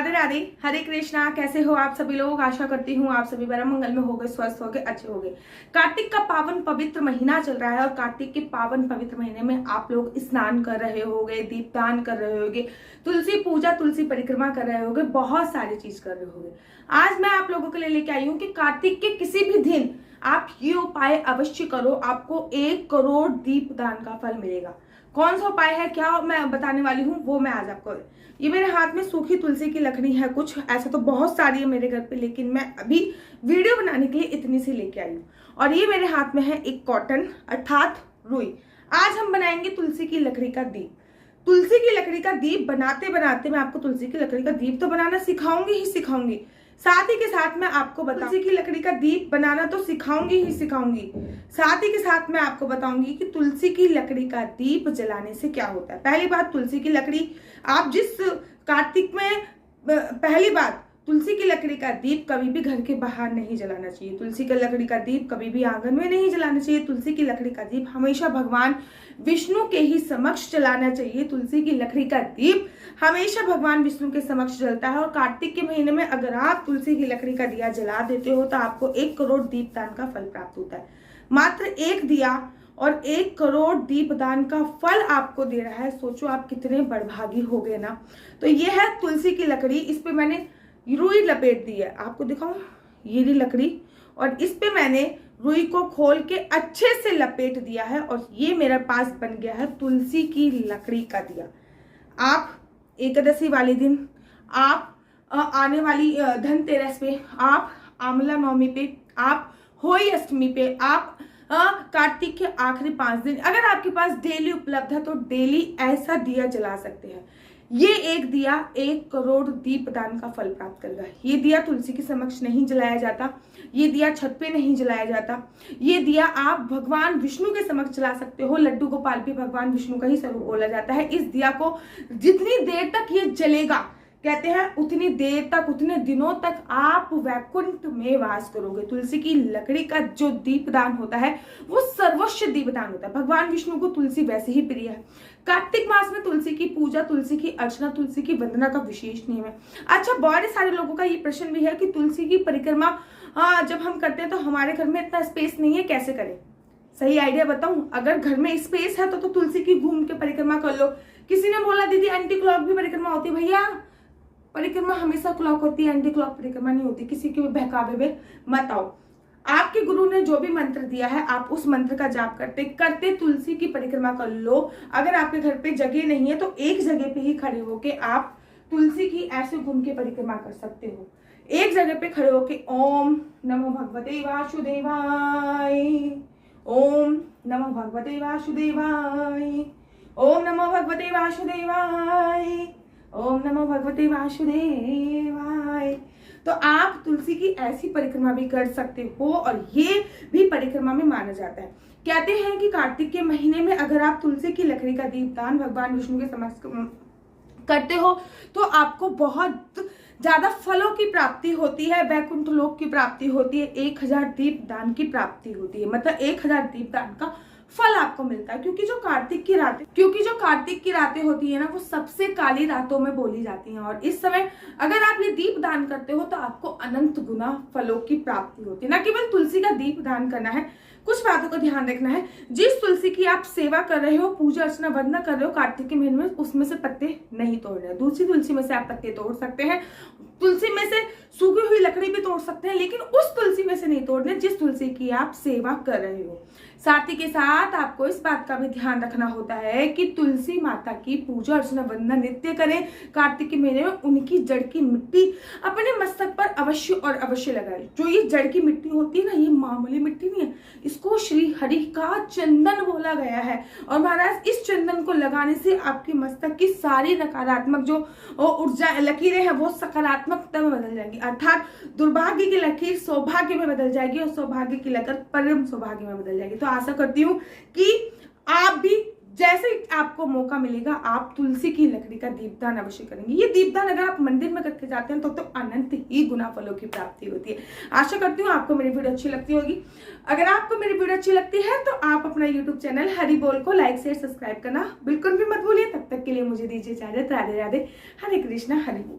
राधे राधे, हरे कृष्णा। कैसे हो आप सभी लोग? आशा करती हूँ आप सभी परम मंगल में हो गए, स्वस्थ हो गए, अच्छे हो गए। कार्तिक का पावन पवित्र महीना चल रहा है और कार्तिक के पावन पवित्र महीने में आप लोग स्नान कर रहे होगे, दीपदान कर रहे होगे, तुलसी पूजा, तुलसी परिक्रमा कर रहे होगे, बहुत सारी चीज कर रहे होगे। आज मैं आप लोगों के लिए लेके आई हूँ कि कार्तिक के किसी भी दिन आप ये उपाय अवश्य करो, आपको 1 करोड़ दीपदान का फल मिलेगा। कौन सा उपाय है, क्या मैं बताने वाली हूँ, वो मैं आज आपको। ये मेरे हाथ में सूखी तुलसी की लकड़ी है, कुछ ऐसा तो बहुत सारी है मेरे घर पे, लेकिन मैं अभी वीडियो बनाने के लिए इतनी सी लेके आई हूँ। और ये मेरे हाथ में है एक कॉटन अर्थात रुई। आज हम बनाएंगे तुलसी की लकड़ी का दीप। तुलसी की लकड़ी का दीप बनाते बनाते मैं आपको तुलसी की लकड़ी का दीप तो बनाना सिखाऊंगी ही सिखाऊंगी, साथ ही के साथ मैं आपको तुलसी की लकड़ी का दीप बनाना तो सिखाऊंगी ही सिखाऊंगी, साथ ही के साथ मैं आपको बताऊंगी कि तुलसी की लकड़ी का दीप जलाने से क्या होता है। पहली बात, तुलसी की लकड़ी आप जिस कार्तिक में, पहली बात, तुलसी की लकड़ी का दीप कभी भी घर के बाहर नहीं जलाना चाहिए। तुलसी की लकड़ी का दीप कभी भी आंगन में नहीं जलाना चाहिए। तुलसी की लकड़ी का दीप हमेशा भगवान विष्णु के ही समक्ष जलाना चाहिए। तुलसी की लकड़ी का दीप हमेशा भगवान विष्णु के समक्ष जलता है। और कार्तिक के महीने में अगर आप तुलसी की लकड़ी का दिया जला देते हो तो आपको 1 करोड़ दीपदान का फल प्राप्त होता है। मात्र एक दिया और 1 करोड़ दीपदान का फल आपको दे रहा है। सोचो आप कितने बड़भागी हो गए ना। तो ये है तुलसी की लकड़ी, इस पे मैंने रुई लपेट दी है, आपको दिखाऊं, ये रही लकड़ी, और इस पे मैंने रुई को खोल के अच्छे से लपेट दिया है और ये मेरे पास बन गया है तुलसी की लकड़ी का दिया। आप एकादशी वाले दिन, आप आने वाली धनतेरस पे, आप आंवला नवमी पे, आप होली अष्टमी पे, आप कार्तिक के आखिरी 5 दिन अगर आपके पास डेली उपलब्ध है तो डेली ऐसा दिया जला सकते हैं। ये एक दिया 1 करोड़ दीपदान का फल प्राप्त करेगा। ये दिया तुलसी के समक्ष नहीं जलाया जाता, ये दिया छत पे नहीं जलाया जाता, ये दिया आप भगवान विष्णु के समक्ष जला सकते हो। लड्डू गोपाल भी भगवान विष्णु का ही स्वरूप बोला जाता है। इस दिया को जितनी देर तक ये जलेगा, कहते हैं उतनी देर तक, उतने दिनों तक आप वैकुंठ में वास करोगे। तुलसी की लकड़ी का जो दीपदान होता है वो सर्वोच्च दीपदान होता है। भगवान विष्णु को तुलसी वैसे ही प्रिय है। कार्तिक मास में तुलसी की पूजा, तुलसी की अर्चना, तुलसी की वंदना का विशेष नियम है। अच्छा, बहुत सारे लोगों का ये प्रश्न भी है कि तुलसी की परिक्रमा जब हम करते हैं तो हमारे घर में इतना स्पेस नहीं है, कैसे करें? सही आइडिया बताऊं, अगर घर में स्पेस है तो तुलसी की घूम के परिक्रमा कर लो। किसी ने बोला दीदी एंटी क्लॉक भी परिक्रमा होती है। भैया, परिक्रमा हमेशा क्लॉक होती है, एंटी क्लॉक परिक्रमा नहीं होती। किसी के बहकावे में मत आओ। आपके गुरु ने जो भी मंत्र दिया है आप उस मंत्र का जाप करते करते तुलसी की परिक्रमा कर लो। अगर आपके घर पे जगह नहीं है तो एक जगह पे ही खड़े होके आप तुलसी की ऐसे घूम के परिक्रमा कर सकते हो। एक जगह पे खड़े होके ओम नमो भगवते वासुदेवाय, ओम नमो भगवते वासुदेवाय, ओम नमो भगवते वासुदेवाय, ओम नमो भगवते वासुदेवाय। तो आप तुलसी की ऐसी परिक्रमा भी कर सकते हो और ये भी परिक्रमा में माना जाता है। कहते हैं कि कार्तिक के महीने में अगर आप तुलसी की लकड़ी का दीपदान भगवान विष्णु के समक्ष करते हो तो आपको बहुत ज्यादा फलों की प्राप्ति होती है, वैकुंठ लोक की प्राप्ति होती है, 1000 दीपदान की प्राप्ति होती है। मतलब 1000 दीपदान का फल आपको मिलता है। क्योंकि जो कार्तिक की रातें होती है ना, वो सबसे काली रातों में बोली जाती हैं। और इस समय अगर आप ये दीप दान करते हो तो आपको अनंत गुना फलों की प्राप्ति होती है। न केवल तुलसी का दीप दान करना है, कुछ बातों का ध्यान रखना है। जिस तुलसी की आप सेवा कर रहे हो, पूजा अर्चना वंदना कर रहे हो कार्तिक के महीने में, उसमें से पत्ते नहीं तोड़ने हैं। दूसरी तुलसी में से आप पत्ते तोड़ सकते हैं, तुलसी में से सूखी हुई लकड़ी भी तोड़ सकते हैं, लेकिन उस तुलसी में से नहीं तोड़ने जिस तुलसी की आप सेवा कर रहे हो। साथ ही के साथ आपको इस बात का भी ध्यान रखना होता है कि तुलसी माता की पूजा अर्चना वंदना नित्य करें। कार्तिक के महीने में उनकी जड़ की मिट्टी अपने मस्तक पर अवश्य और अवश्य लगाए। जो ये जड़ की मिट्टी होती है ना, ये मामूली मिट्टी नहीं है, इसको श्री हरि का चंदन बोला गया है। और महाराज, इस चंदन को लगाने से आपके मस्तक की सारी नकारात्मक जो ऊर्जा लकीरें हैं वो सकारात्मकता में बदल जाएंगी। अर्थात दुर्भाग्य की लकीर सौभाग्य में बदल जाएगी और सौभाग्य की लकीर परम सौभाग्य में बदल जाएगी। तो आशा करती हूँ कि आप भी जैसे आपको मौका मिलेगा आप तुलसी की लकड़ी का दीपदान अवश्य करेंगे। ये दीपदान अगर आप मंदिर में करके जाते हैं तो अनंत ही गुना फलों की प्राप्ति होती है। आशा करती हूँ आपको मेरी वीडियो अच्छी लगती होगी। अगर आपको मेरी वीडियो अच्छी लगती है तो आप अपना यूट्यूब चैनल हरि बोल को लाइक शेयर सब्सक्राइब करना बिल्कुल भी मत भूलिए। तब तक के लिए मुझे दीजिए इजाजत। राधे राधे, हरे कृष्णा, हरि बोल।